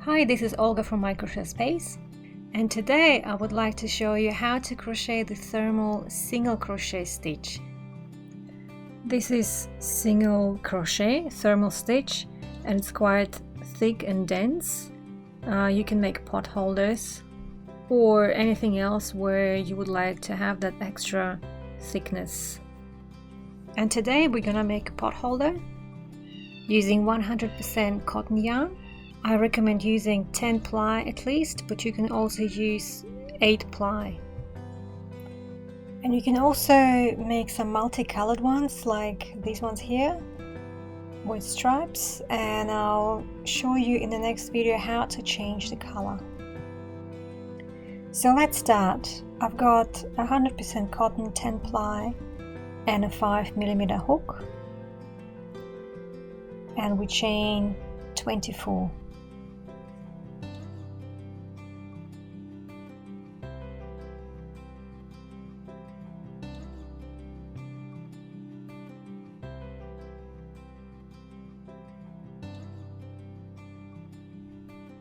Hi, this is Olga from My Crochet Space, and today I would like to show you how to crochet the thermal single crochet stitch. This is single crochet thermal stitch and it's quite thick and dense. You can make pot holders or anything else where you would like to have that extra thickness. And today we're gonna make a pot holder using 100% cotton yarn. I recommend using 10 ply at least, but you can also use 8 ply. And you can also make some multicolored ones like these ones here with stripes, and I'll show you in the next video how to change the color. So let's start. I've got 100% cotton 10 ply and a 5mm hook, and we chain 24.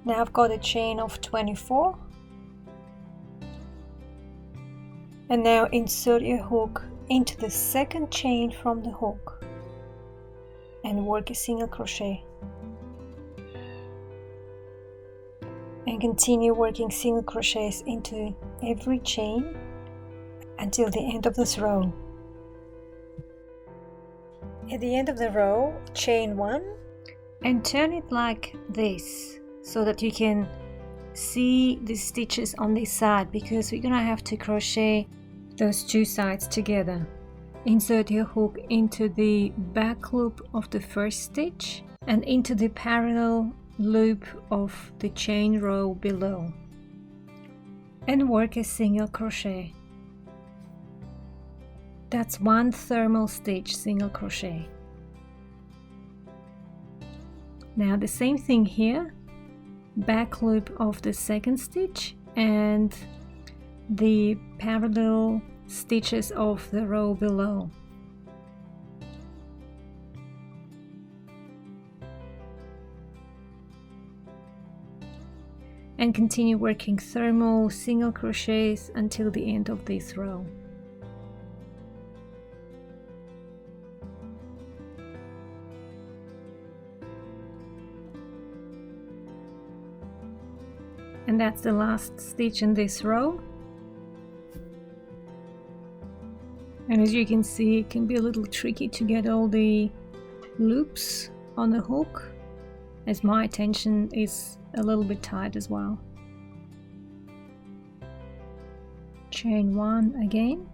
Now I've got a chain of 24, and now insert your hook into the second chain from the hook and work a single crochet, and continue working single crochets into every chain until the end of this row. At the end of the row, chain 1 and turn it like this, so that you can see the stitches on this side, because we're gonna have to crochet those two sides together. Insert your hook into the back loop of the first stitch and into the parallel loop of the chain row below, and work a single crochet. That's one thermal stitch single crochet. Now the same thing here, back loop of the second stitch and the parallel stitches of the row below. And continue working thermal single crochets until the end of this row. And that's the last stitch in this row. And as you can see, it can be a little tricky to get all the loops on the hook, as my tension is a little bit tight as well. Chain 1 again.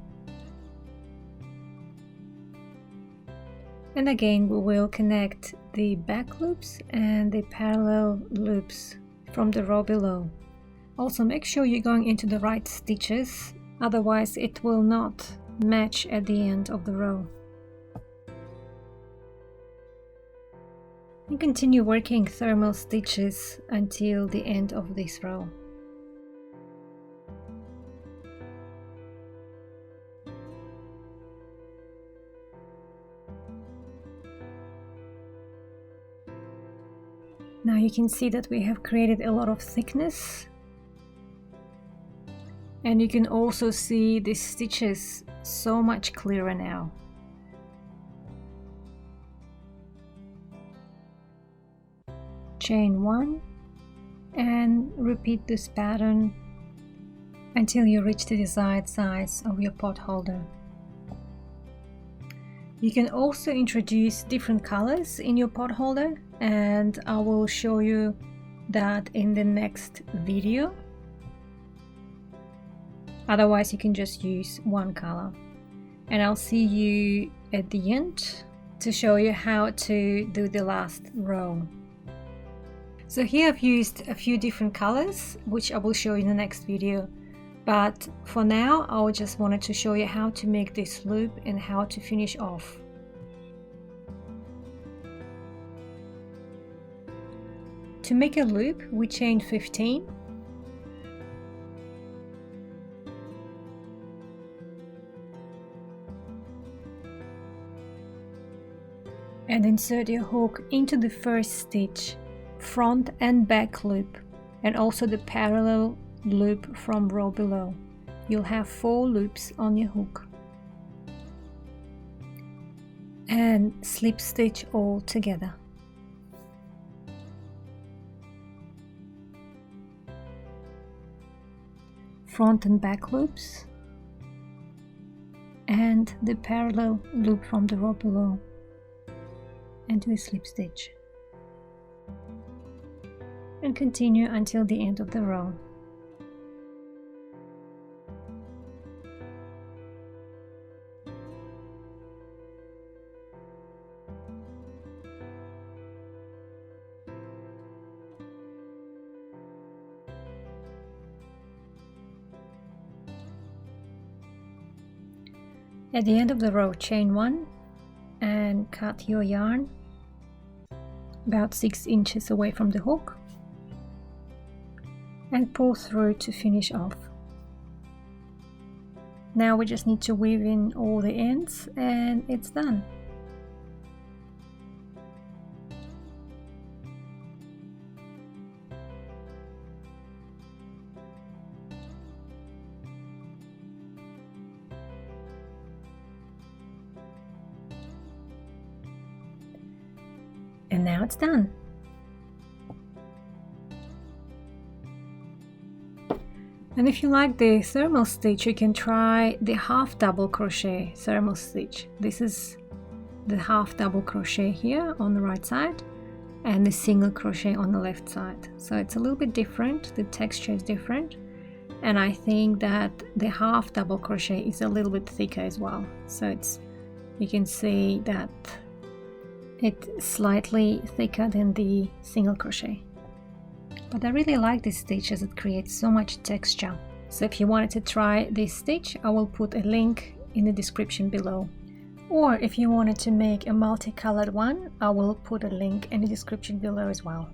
And again we will connect the back loops and the parallel loops from the row below. Also make sure you're going into the right stitches, otherwise it will not match at the end of the row. And continue working thermal stitches until the end of this row. Now you can see that we have created a lot of thickness, and you can also see the stitches so much clearer now. Chain 1 and repeat this pattern until you reach the desired size of your pot holder. You can also introduce different colors in your pot holder, and I will show you that in the next video. Otherwise you can just use one color, and I'll see you at the end to show you how to do the last row. So here I've used a few different colors, which I will show you in the next video, but for now I just wanted to show you how to make this loop and how to finish off. To make a loop, we chain 15, and insert your hook into the first stitch front and back loop, and also the parallel loop from row below. You'll have 4 loops on your hook. And slip stitch all together. Front and back loops, and the parallel loop from the row below, and do a slip stitch. And continue until the end of the row. At the end of the row, chain 1 and cut your yarn about 6 inches away from the hook and pull through to finish off. Now we just need to weave in all the ends and it's done. And now it's done. And if you like the thermal stitch, you can try the half double crochet thermal stitch. This is the half double crochet here on the right side and the single crochet on the left side. So it's a little bit different, the texture is different, and I think that the half double crochet is a little bit thicker as well. So it's, you can see that it's slightly thicker than the single crochet. But I really like this stitch as it creates so much texture. So if you wanted to try this stitch, I will put a link in the description below. Or if you wanted to make a multicolored one, I will put a link in the description below as well.